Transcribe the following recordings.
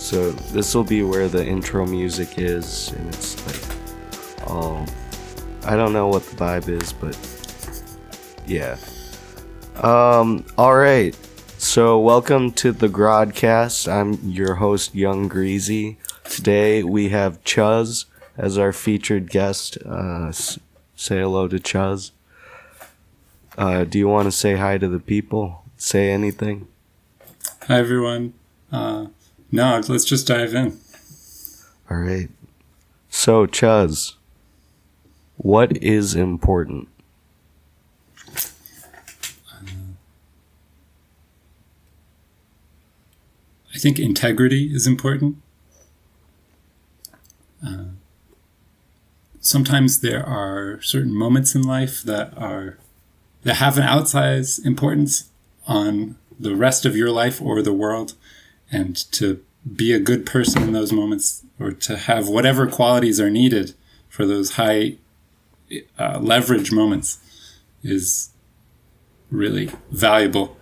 So this will be where the intro music is, and it's like all, I don't know what the vibe is, but yeah. Alright, so welcome to the GRODCAST. I'm your host, Young Greasy. Today we have Chuzz as our featured guest. Say hello to Chuzz. Do you want to say hi to the people? Say anything? Hi, everyone. No, let's just dive in. All right. So, Chuzz, what is important? I think integrity is important. Sometimes there are certain moments in life that have an outsized importance on the rest of your life or the world, and to be a good person in those moments, or to have whatever qualities are needed for those high leverage moments, is really valuable.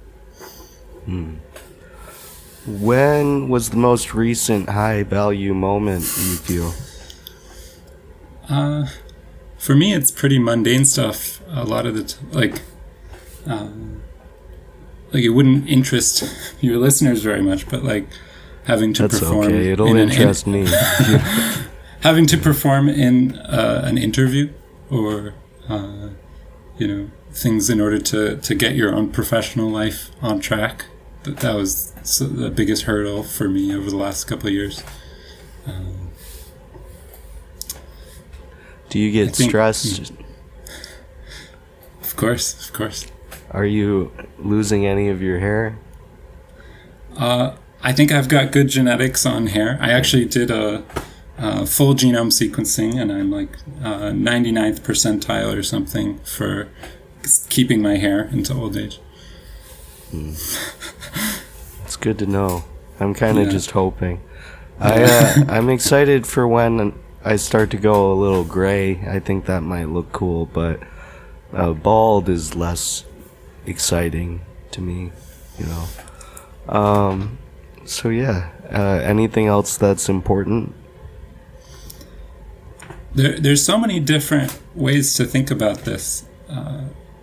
When was the most recent high value moment you feel? For me, it's pretty mundane stuff. A lot of the like it wouldn't interest your listeners very much, but like having to perform. Okay, it'll interest me. Having to perform in an interview, or things in order to get your own professional life on track. That was the biggest hurdle for me over the last couple of years. Do you get stressed? Of course. Are you losing any of your hair? I think I've got good genetics on hair. I actually did a full genome sequencing, and I'm like 99th percentile or something for keeping my hair into old age. It's good to know. I'm kind of just hoping. I'm excited for when I start to go a little gray. I think that might look cool, but bald is less exciting to me, So yeah, anything else that's important? There's so many different ways to think about this,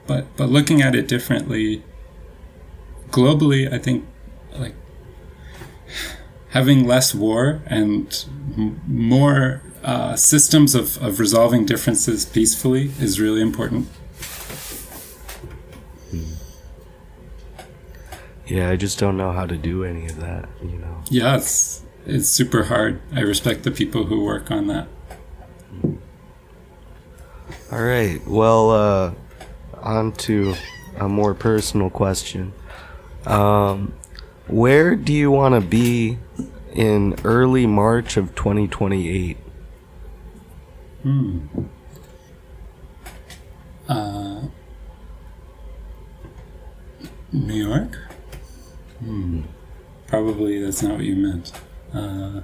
but looking at it differently, globally, I think like having less war and more systems of resolving differences peacefully is really important. Yeah, I just don't know how to do any of that, Yeah, it's super hard. I respect the people who work on that. All right, well, on to a more personal question. Where do you want to be in early March of 2028? New York? Probably that's not what you meant. New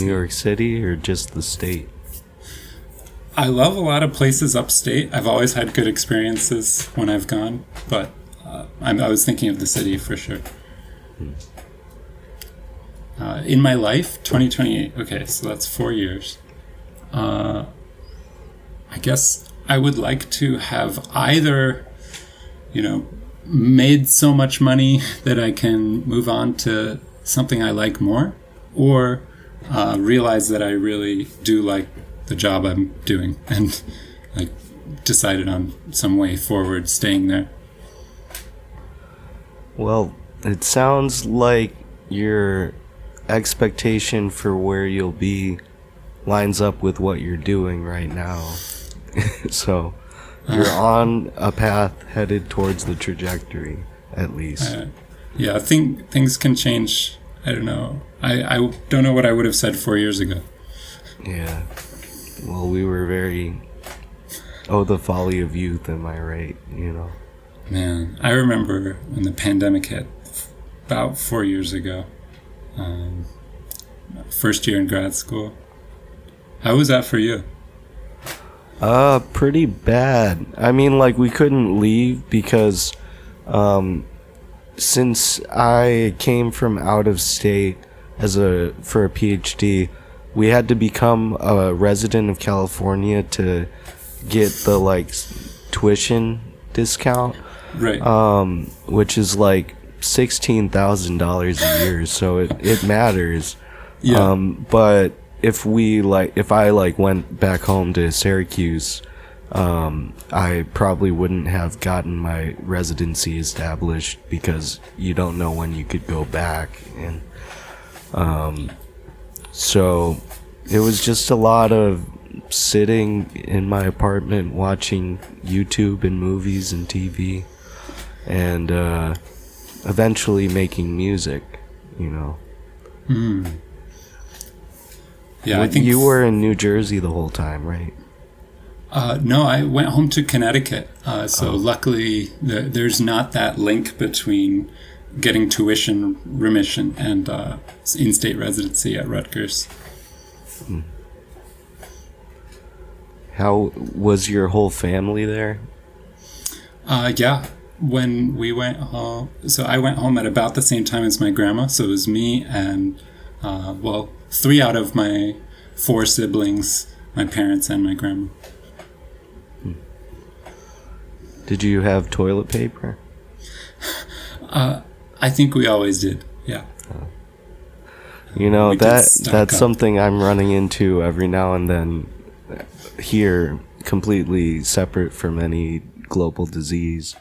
York City or just the state? I love a lot of places upstate. I've always had good experiences when I've gone, but I was thinking of the city for sure. In my life, 2028. Okay, so that's 4 years. I guess I would like to have either, made so much money that I can move on to something I like more, or realize that I really do like the job I'm doing, and like decided on some way forward staying there. Well, it sounds like your expectation for where you'll be lines up with what you're doing right now. So you're on a path headed towards the trajectory, at least. I think things can change. I don't know. I don't know what I would have said 4 years ago. Yeah. Well, we were very... the folly of youth, am I right? Man, I remember when the pandemic hit about 4 years ago. First year in grad school. How was that for you? Pretty bad. I mean, like, we couldn't leave because since I came from out of state, for a PhD, we had to become a resident of California to get the like tuition discount, Right. which is like $16,000 a year, so it matters. Yeah. But if I like went back home to Syracuse, I probably wouldn't have gotten my residency established because you don't know when you could go back, and so it was just a lot of sitting in my apartment watching YouTube and movies and TV, and eventually making music, you know. Yeah, I think you were in New Jersey the whole time, right? No, I went home to Connecticut. Luckily, there's not that link between getting tuition remission and in-state residency at Rutgers. How was your whole family there? Yeah, when we went home, so I went home at about the same time as my grandma. So it was me and, 3 out of my 4 siblings, my parents and my grandma. Did you have toilet paper? I think we always did. Yeah. You know, that's up. something I'm running into every now and then here, completely separate from any global disease,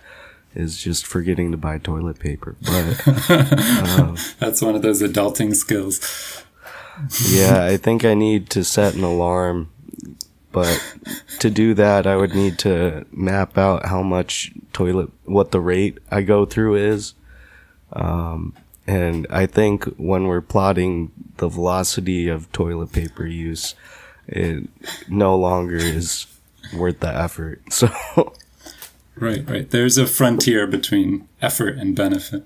is just forgetting to buy toilet paper. But that's one of those adulting skills. Yeah, I think I need to set an alarm, but to do that, I would need to map out what the rate I go through is. And I think when we're plotting the velocity of toilet paper use, it no longer is worth the effort. So, right. There's a frontier between effort and benefit.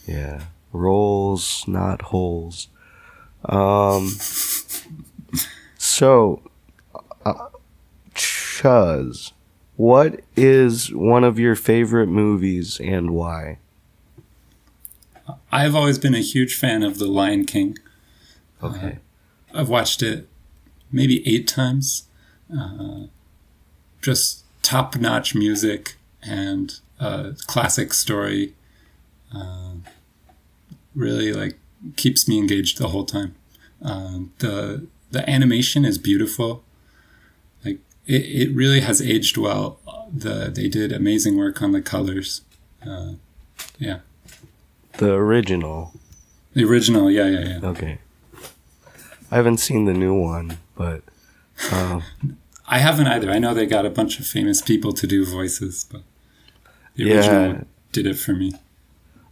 Yeah. Rolls, not holes. So, Chuzz, what is one of your favorite movies and why? I've always been a huge fan of The Lion King. Okay. I've watched it maybe 8 times. Just top-notch music and classic story. Really like keeps me engaged the whole time. The animation is beautiful. Like it really has aged well. They did amazing work on the colors. Yeah. The original. The original, yeah. Okay. I haven't seen the new one, but I haven't either. I know they got a bunch of famous people to do voices, but the original did it for me.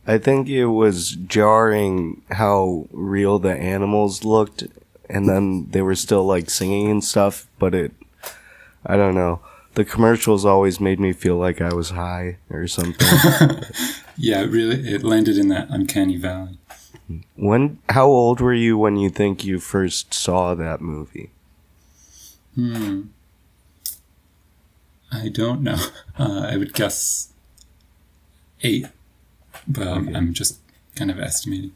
I think it was jarring how real the animals looked, and then they were still like singing and stuff, but I don't know. The commercials always made me feel like I was high or something. Yeah, it landed in that uncanny valley. How old were you when you think you first saw that movie? I don't know. I would guess 8, but Okay. I'm just kind of estimating.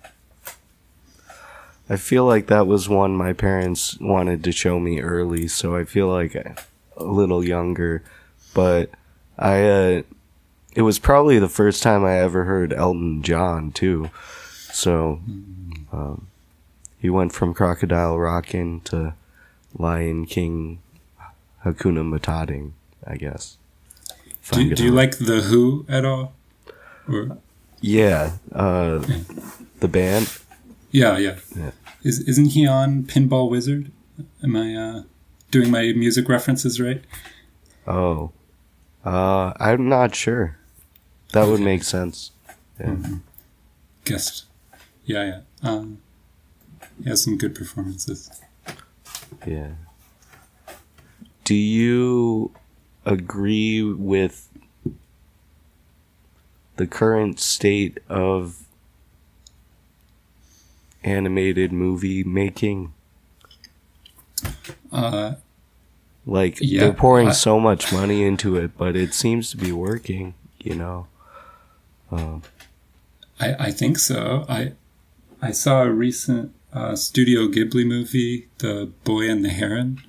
I feel like that was one my parents wanted to show me early, so I feel like a little younger, but it was probably the first time I ever heard Elton John too. So he went from Crocodile Rockin' to Lion King, Hakuna Matata, I guess. Do you like The Who at all? Or Yeah, the band. yeah. Isn't he on Pinball Wizard? Am I doing my music references right? Oh, I'm not sure. That would make sense. Yeah. Guessed. Yeah. He has some good performances. Yeah. Do you agree with the current state of animated movie making? They're pouring so much money into it, but it seems to be working, you know. I think so. I saw a recent Studio Ghibli movie, The Boy and the Heron.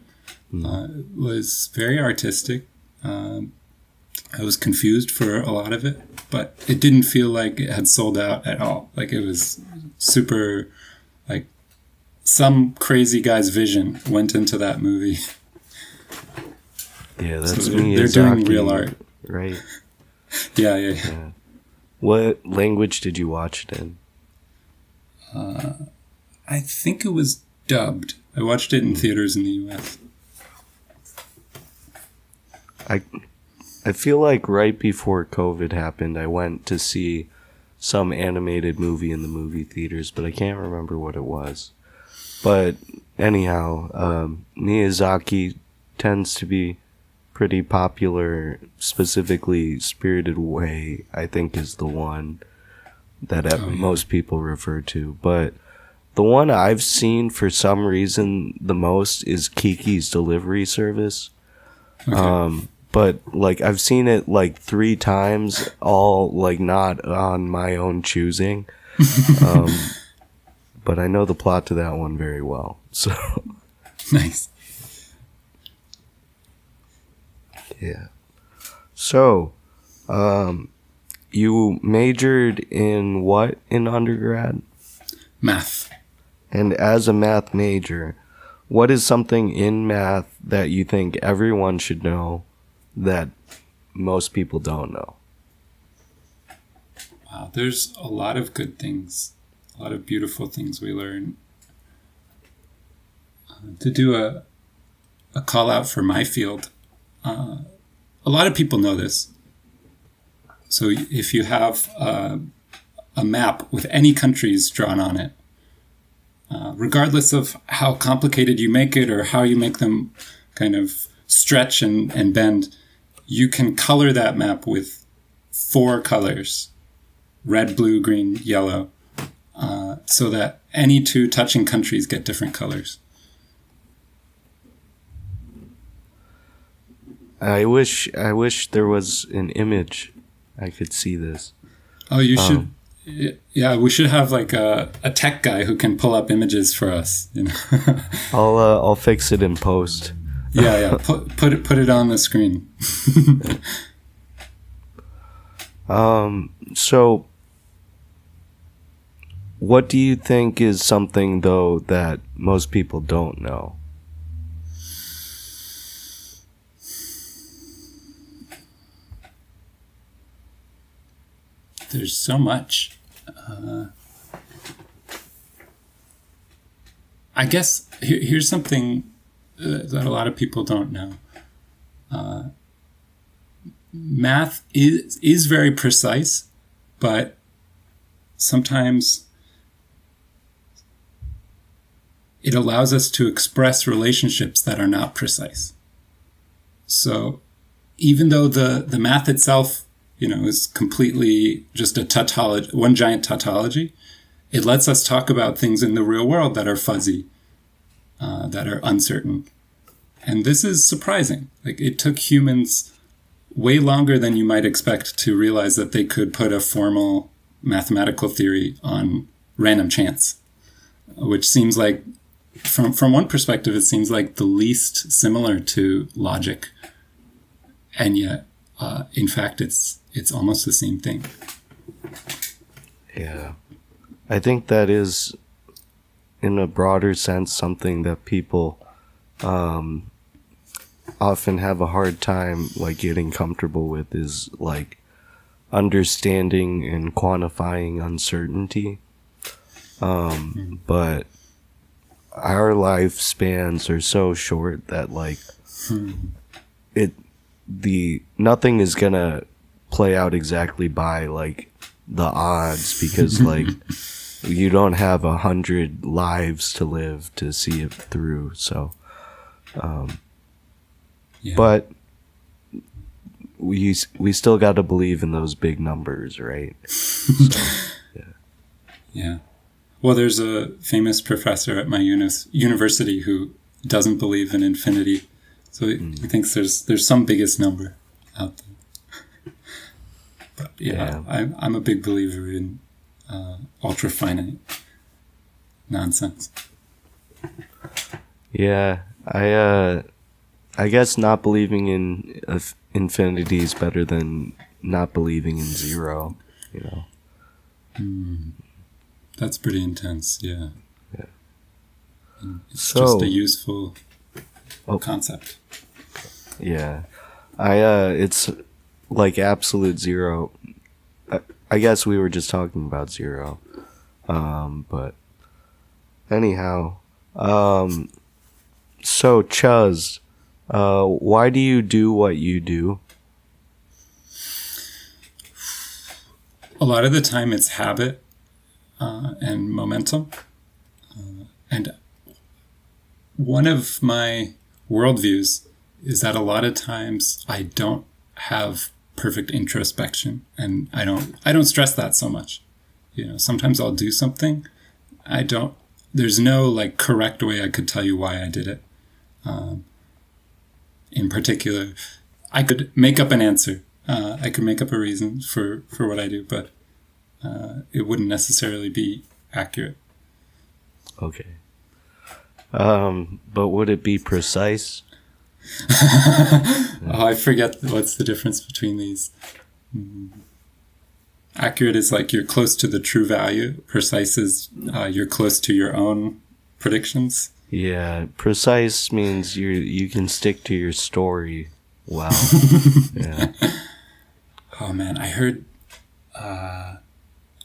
It was very artistic. I was confused for a lot of it, but it didn't feel like it had sold out at all. Like it was super, like some crazy guy's vision went into that movie. Yeah, that's so Miyazaki, they're doing real art. Right? Yeah. What language did you watch it in? I think it was dubbed. I watched it in theaters in the US. I feel like right before COVID happened, I went to see some animated movie in the movie theaters, but I can't remember what it was. But anyhow, Miyazaki tends to be pretty popular. Specifically, Spirited Away, I think, is the one that most people refer to. But the one I've seen for some reason the most is Kiki's Delivery Service. Okay. But like I've seen it like 3 times, all like not on my own choosing. But I know the plot to that one very well. So Nice. yeah. So, you majored in what in undergrad? Math. And as a math major, what is something in math that you think everyone should know that most people don't know? Wow, there's a lot of good things, a lot of beautiful things we learn. To do a call out for my field, a lot of people know this. So if you have a map with any countries drawn on it, regardless of how complicated you make it or how you make them kind of stretch and bend, you can color that map with 4 colors, red, blue, green, yellow, so that any 2 touching countries get different colors. I wish there was an image I could see this. Oh, you should. Yeah, we should have like a tech guy who can pull up images for us. You know. I'll fix it in post. Yeah. Put it on the screen. So what do you think is something though that most people don't know? There's so much. I guess here's something that a lot of people don't know. Math is very precise, but sometimes it allows us to express relationships that are not precise. So even though the math itself, is completely just a tautology, one giant tautology, it lets us talk about things in the real world that are fuzzy, that are uncertain. And this is surprising. Like, it took humans way longer than you might expect to realize that they could put a formal mathematical theory on random chance, which seems like, from one perspective, it seems like the least similar to logic. And yet, in fact, it's almost the same thing. Yeah. I think that is, in a broader sense, something that people often have a hard time getting comfortable with, is understanding and quantifying uncertainty. But our lifespans are so short that nothing is gonna play out exactly by the odds, because you don't have 100 lives to live to see it through. So Yeah. But we still got to believe in those big numbers, right? So, Yeah. Well, there's a famous professor at my university who doesn't believe in infinity. So he thinks there's some biggest number out there. But yeah. I'm a big believer in ultra finite. nonsense. Yeah, I guess not believing in infinity is better than not believing in zero, you know. That's pretty intense, yeah. Yeah. It's just a useful concept. Yeah. It's like absolute zero. I guess we were just talking about zero. But anyhow, so Chuzz, why do you do what you do? A lot of the time it's habit and momentum. And one of my worldviews is that a lot of times I don't have perfect introspection, and I don't stress that so much. You know, sometimes I'll do something. There's no like correct way I could tell you why I did it. In particular, I could make up an answer. I could make up a reason for what I do, but it wouldn't necessarily be accurate. Okay. But would it be precise? Oh, I forget what's the difference between these. Accurate is like you're close to the true value. Precise is you're close to your own predictions. Yeah, precise means you can stick to your story well. Yeah. Oh man, I heard.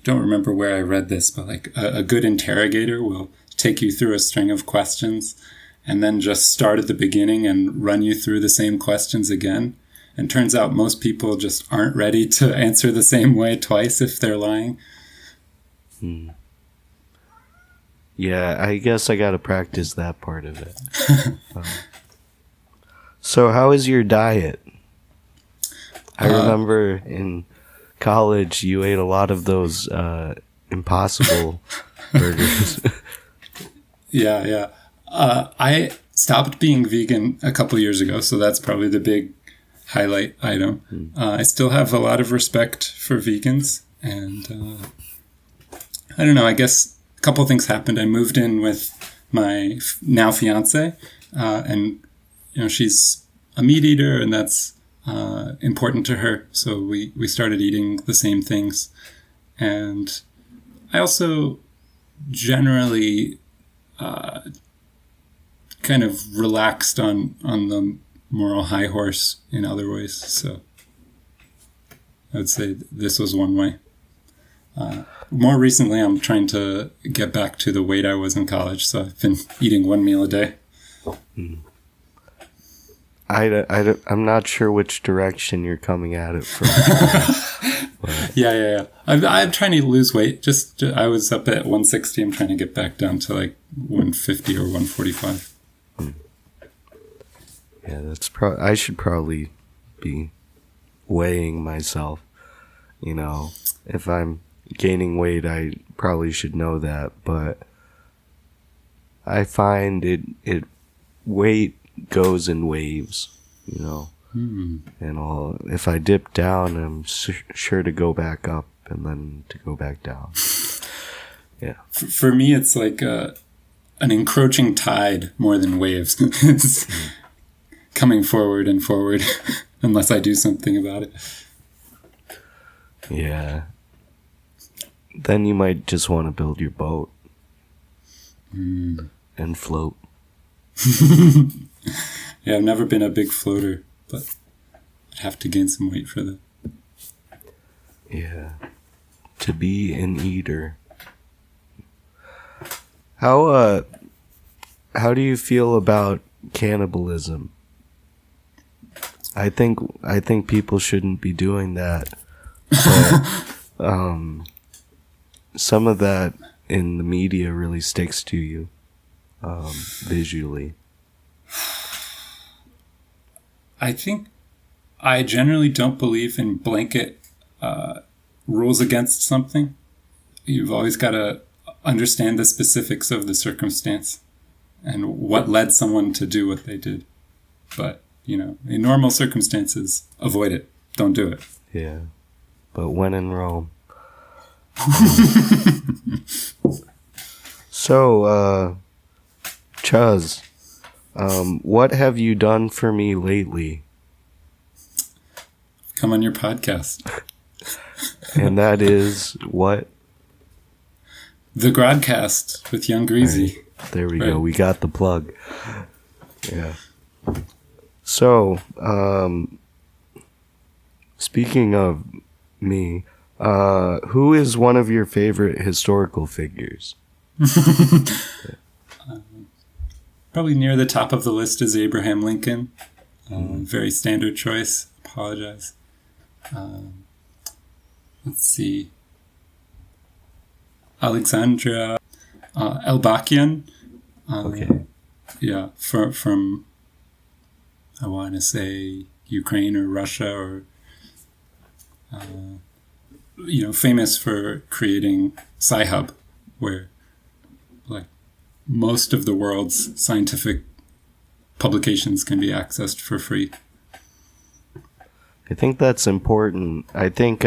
Don't remember where I read this, but like a good interrogator will take you through a string of questions and then just start at the beginning and run you through the same questions again. And turns out most people just aren't ready to answer the same way twice if they're lying. Yeah, I guess I gotta practice that part of it. So how is your diet? I remember in college you ate a lot of those Impossible burgers. Yeah. I stopped being vegan a couple years ago, so that's probably the big highlight item. I still have a lot of respect for vegans, and I don't know, I guess a couple things happened. I moved in with my now fiance, and you know, she's a meat eater, and that's important to her, so we started eating the same things. And I also generally kind of relaxed on the moral high horse in other ways. So I would say this was one way. More recently, I'm trying to get back to the weight I was in college, so I've been eating one meal a day. I'm not sure which direction you're coming at it from. Yeah. I'm trying to lose weight. I was up at 160. I'm trying to get back down to like 150 or 145. Yeah, that's I should probably be weighing myself. You know, if I'm gaining weight, I probably should know that. But I find it weight goes in waves. You know, and if I dip down, I'm sure to go back up and then to go back down. Yeah. For me, it's like an encroaching tide more than waves. It's coming forward and forward unless I do something about it. Yeah. Then you might just want to build your boat and float. Yeah, I've never been a big floater, but I'd have to gain some weight for that. Yeah. To be an eater. How do you feel about cannibalism? I think people shouldn't be doing that. But, some of that in the media really sticks to you, visually. I think I generally don't believe in blanket rules against something. You've always got to understand the specifics of the circumstance and what led someone to do what they did. But, you know, in normal circumstances, avoid it. Don't do it. Yeah. But when in Rome. So, Chuzz, what have you done for me lately? Come on your podcast. And that is what? The GRODCAST with Young Greasy. Right, there we go. We got the plug. Yeah. So, speaking of me, who is one of your favorite historical figures? Probably near the top of the list is Abraham Lincoln. Very standard choice. Apologize. Let's see. Alexandra Elbakian. Okay. Yeah, from I want to say Ukraine or Russia, or famous for creating Sci-Hub, where like most of the world's scientific publications can be accessed for free. I think that's important. I think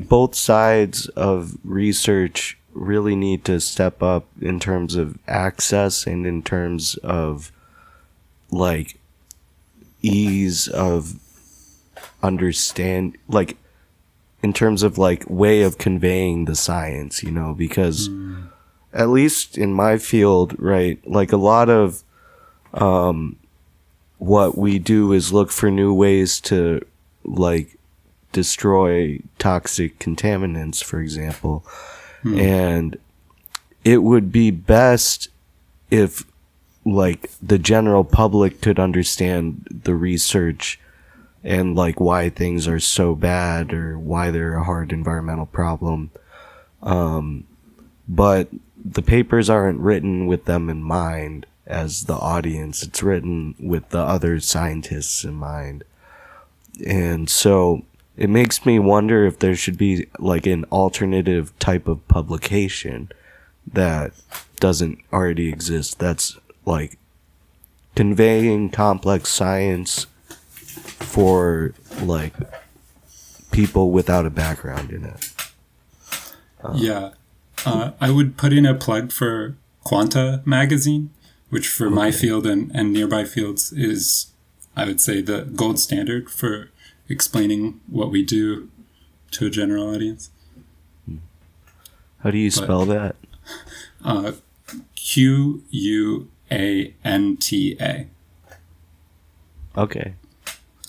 both sides of research really need to step up in terms of access and in terms of like ease of understand, like in terms of like way of conveying the science, because at least in my field, right, like a lot of what we do is look for new ways to like destroy toxic contaminants, for example. And it would be best if like the general public could understand the research and like why things are so bad or why they're a hard environmental problem. But the papers aren't written with them in mind as the audience. It's written with the other scientists in mind. And so it makes me wonder if there should be like an alternative type of publication that doesn't already exist, that's like conveying complex science for like people without a background in it. I would put in a plug for Quanta magazine, which for my field and nearby fields is, I would say, the gold standard for explaining what we do to a general audience. How do you spell that? Quanta. Okay.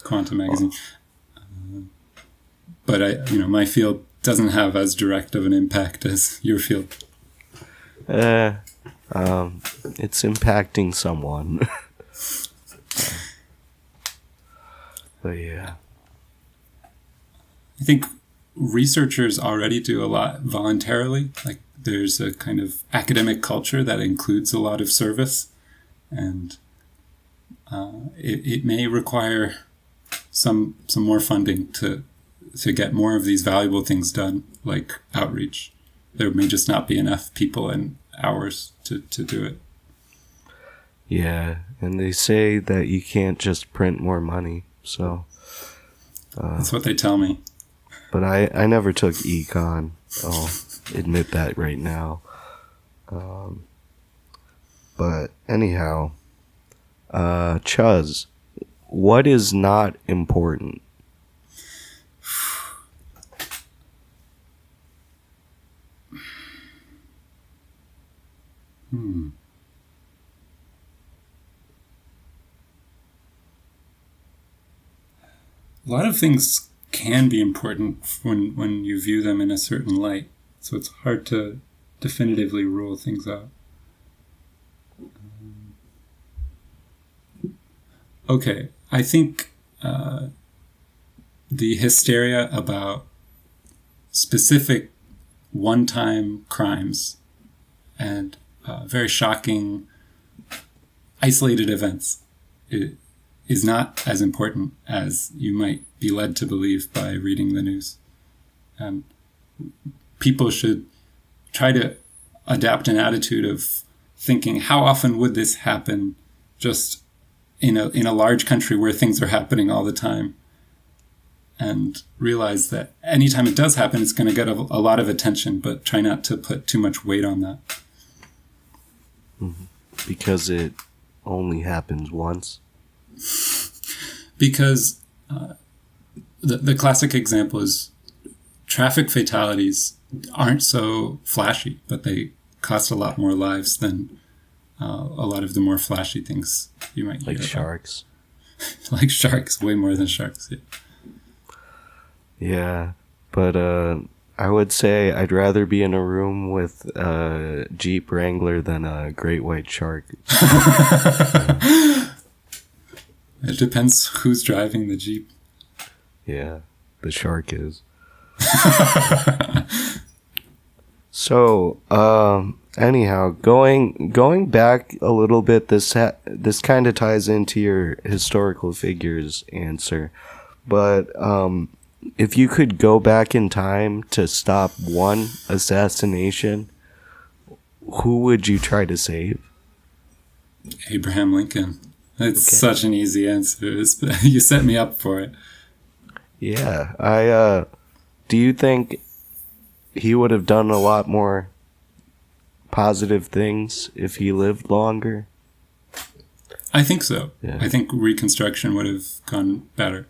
Quanta magazine. But my field doesn't have as direct of an impact as your field. It's impacting someone. But yeah. I think researchers already do a lot voluntarily. Like there's a kind of academic culture that includes a lot of service, and it may require some more funding to get more of these valuable things done, like outreach. There may just not be enough people and hours to do it. Yeah, and they say that you can't just print more money, so... That's what they tell me. But I never took econ. I'll admit that right now. But anyhow, Chuzz, what is not important? A lot of things can be important when you view them in a certain light. So it's hard to definitively rule things out. Okay, I think the hysteria about specific one-time crimes and very shocking isolated events is not as important as you might be led to believe by reading the news. And people should try to adapt an attitude of thinking, how often would this happen just in a large country where things are happening all the time? and realize that anytime it does happen, it's going to get a lot of attention, but try not to put too much weight on that. Mm-hmm. Because it only happens once? Because the classic example is traffic fatalities aren't so flashy, but they cost a lot more lives than a lot of the more flashy things you might hear like sharks. Like sharks, way more than sharks. Yeah, but I would say I'd rather be in a room with a Jeep Wrangler than a great white shark. It depends who's driving the Jeep. Yeah, the shark is. So, anyhow, going back a little bit, this kind of ties into your historical figures answer, but if you could go back in time to stop one assassination, who would you try to save? Abraham Lincoln. It's such an easy answer. You set me up for it. Yeah, do you think he would have done a lot more positive things if he lived longer? I think so. Yeah. I think Reconstruction would have gone better.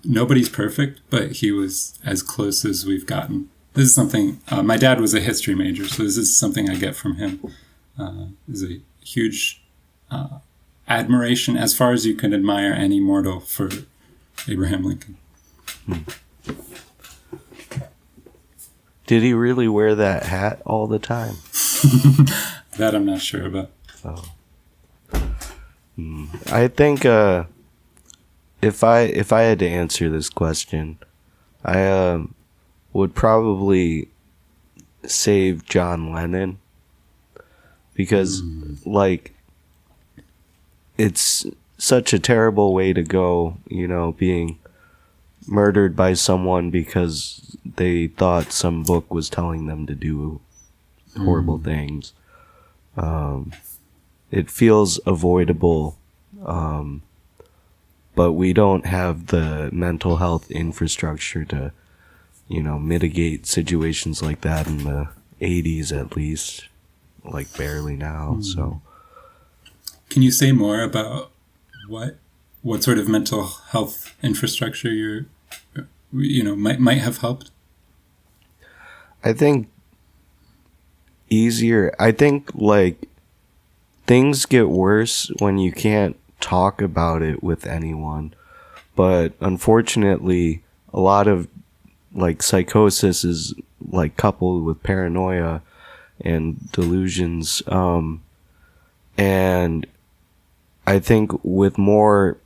Nobody's perfect, but he was as close as we've gotten. This is something, my dad was a history major, so this is something I get from him. Is a huge admiration, as far as you can admire any mortal, for Abraham Lincoln. Did he really wear that hat all the time? That I'm not sure about. Oh. I think if I had to answer this question, I would probably save John Lennon, because like it's such a terrible way to go, you know, being murdered by someone because they thought some book was telling them to do horrible things. It feels avoidable, but we don't have the mental health infrastructure to, you know, mitigate situations like that in the 80s at least, like barely now. So can you say more about what sort of mental health infrastructure might have helped? I think like things get worse when you can't talk about it with anyone, but unfortunately a lot of like psychosis is like coupled with paranoia and delusions, and I think with more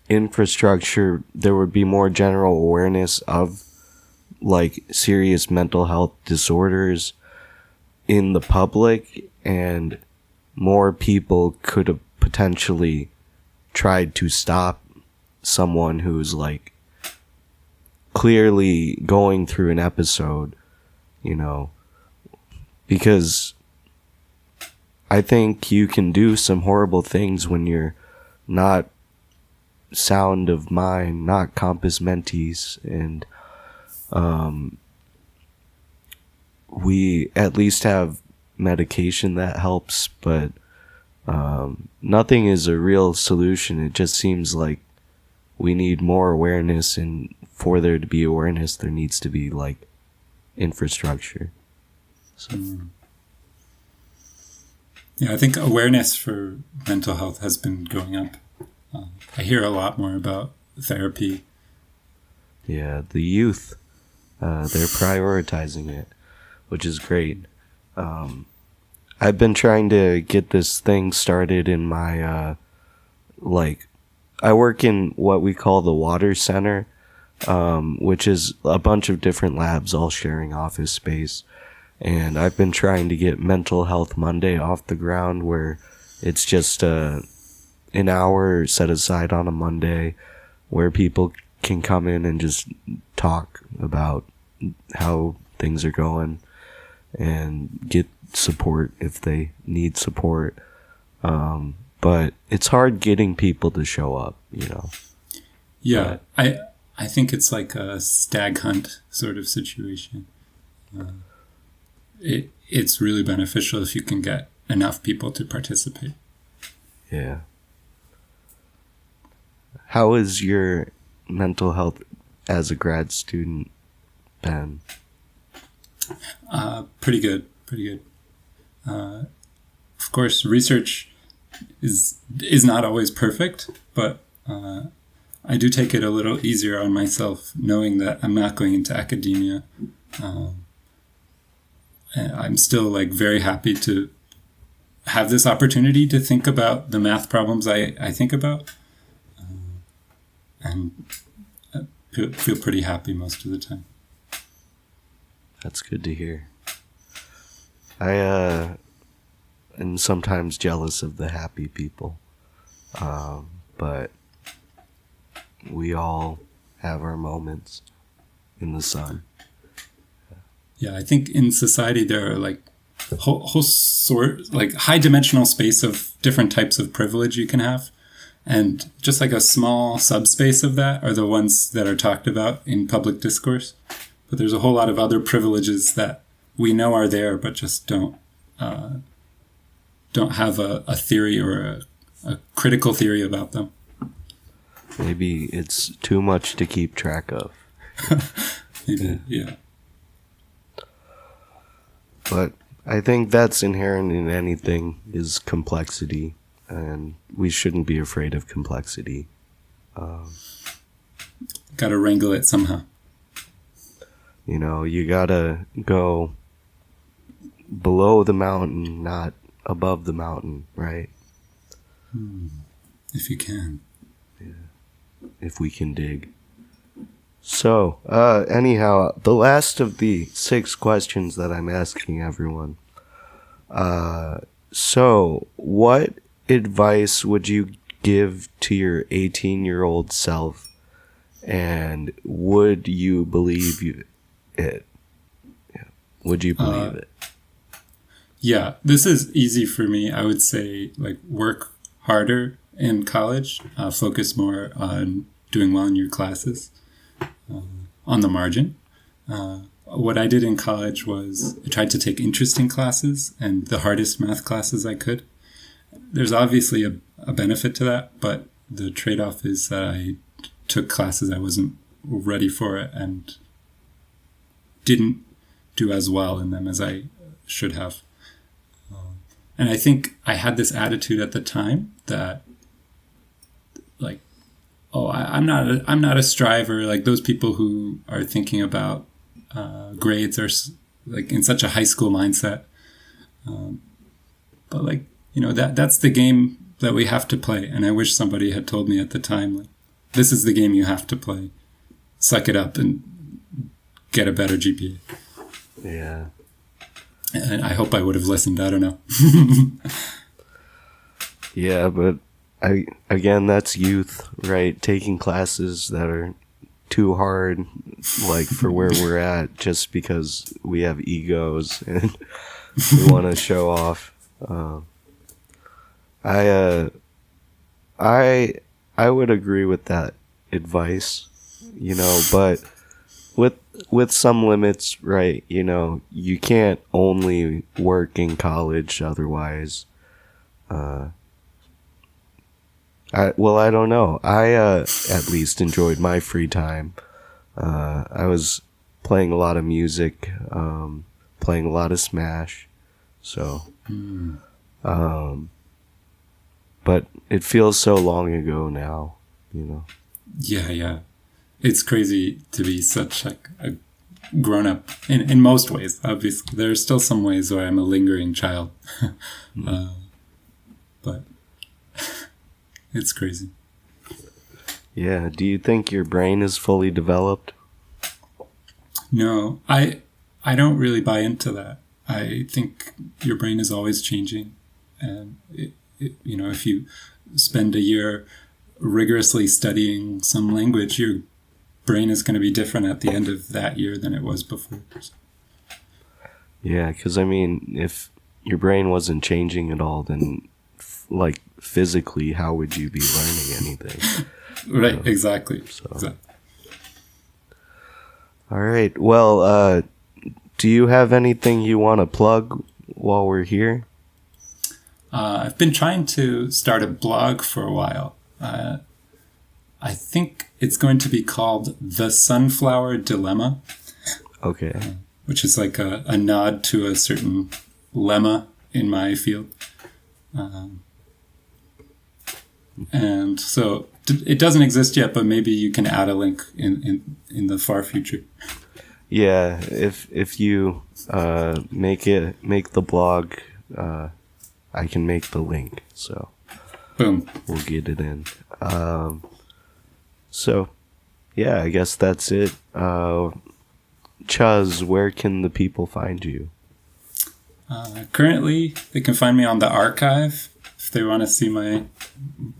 infrastructure there would be more general awareness of like serious mental health disorders in the public, and more people could have potentially tried to stop someone who's like clearly going through an episode, you know, because I think you can do some horrible things when you're not sound of mind, not compos mentis, and we at least have medication that helps, but nothing is a real solution. It just seems like we need more awareness, and for there to be awareness there needs to be like infrastructure. So. Yeah, I think awareness for mental health has been going up. I hear a lot more about therapy. Yeah, the youth, they're prioritizing it, which is great. I've been trying to get this thing started in my, I work in what we call the water center, which is a bunch of different labs all sharing office space. And I've been trying to get Mental Health Monday off the ground, where it's just an hour set aside on a Monday where people can come in and just talk about how things are going and get support if they need support. But it's hard getting people to show up, you know. Yeah, I think it's like a stag hunt sort of situation. It's really beneficial if you can get enough people to participate. Yeah. How is your mental health as a grad student been? Pretty good. Of course, research is not always perfect, but I do take it a little easier on myself, knowing that I'm not going into academia. And I'm still like very happy to have this opportunity to think about the math problems I think about, and feel pretty happy most of the time. That's good to hear. I am sometimes jealous of the happy people, but we all have our moments in the sun. Yeah, I think in society there are like whole sort like high dimensional space of different types of privilege you can have, and just like a small subspace of that are the ones that are talked about in public discourse. But there's a whole lot of other privileges that we know are there, but just don't have a theory or a critical theory about them. Maybe it's too much to keep track of. Maybe, yeah. But I think that's inherent in anything is complexity, and we shouldn't be afraid of complexity. Gotta wrangle it somehow. You know, you gotta go below the mountain, not above the mountain, right? If you can. If we can dig. So, anyhow, the last of the 6 questions that I'm asking everyone. So, what advice would you give to your 18-year-old self, and would you believe it? Yeah. Would you believe it? Yeah, this is easy for me. I would say, like, work harder in college, focus more on doing well in your classes, on the margin. What I did in college was I tried to take interesting classes and the hardest math classes I could. There's obviously a benefit to that, but the trade-off is that I took classes I wasn't ready for and didn't do as well in them as I should have. And I think I had this attitude at the time that, like, oh, I'm not a striver. Like those people who are thinking about grades are like in such a high school mindset. But like, you know, that's the game that we have to play. And I wish somebody had told me at the time, like, this is the game you have to play. Suck it up and get a better GPA. Yeah. And I hope I would have listened. I don't know. Yeah, but again, that's youth, right? Taking classes that are too hard, like for where we're at, just because we have egos and we want to show off. I would agree with that advice, you know, but with some limits, right? You know, you can't only work in college, otherwise. I don't know. I at least enjoyed my free time. I was playing a lot of music, playing a lot of Smash. So, but it feels so long ago now, you know. Yeah. It's crazy to be such like a grown up in most ways. Obviously, there are still some ways where I'm a lingering child, but it's crazy. Yeah. Do you think your brain is fully developed? No, I don't really buy into that. I think your brain is always changing, and you know, if you spend a year rigorously studying some language, your brain is going to be different at the end of that year than it was before. Yeah, because I mean, if your brain wasn't changing at all, then like physically, how would you be learning anything? Right, exactly. All right. Well, do you have anything you want to plug while we're here? I've been trying to start a blog for a while. I think it's going to be called The Sunflower Dilemma. Okay. Which is like a nod to a certain lemma in my field. And so it doesn't exist yet, but maybe you can add a link in the far future. Yeah, if you make the blog, I can make the link. So Boom. We'll get it in. So yeah, I guess that's it. Chuzz, where can the people find you? Currently, they can find me on the archive if they want to see my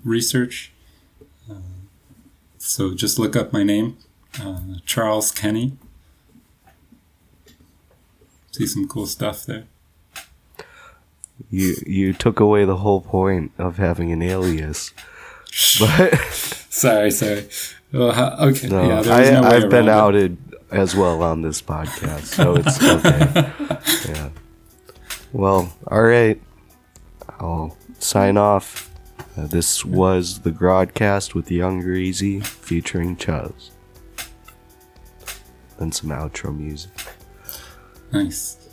research. So just look up my name, Charles Kenny. See some cool stuff there. You took away the whole point of having an alias. But sorry. Well, okay. No, yeah, there's no way I've been around outed as well on this podcast, so it's okay. Yeah. Well, all right. I'll sign off. This was the GRODCAST with Young Greasy featuring Chuzz. Then some outro music. Nice.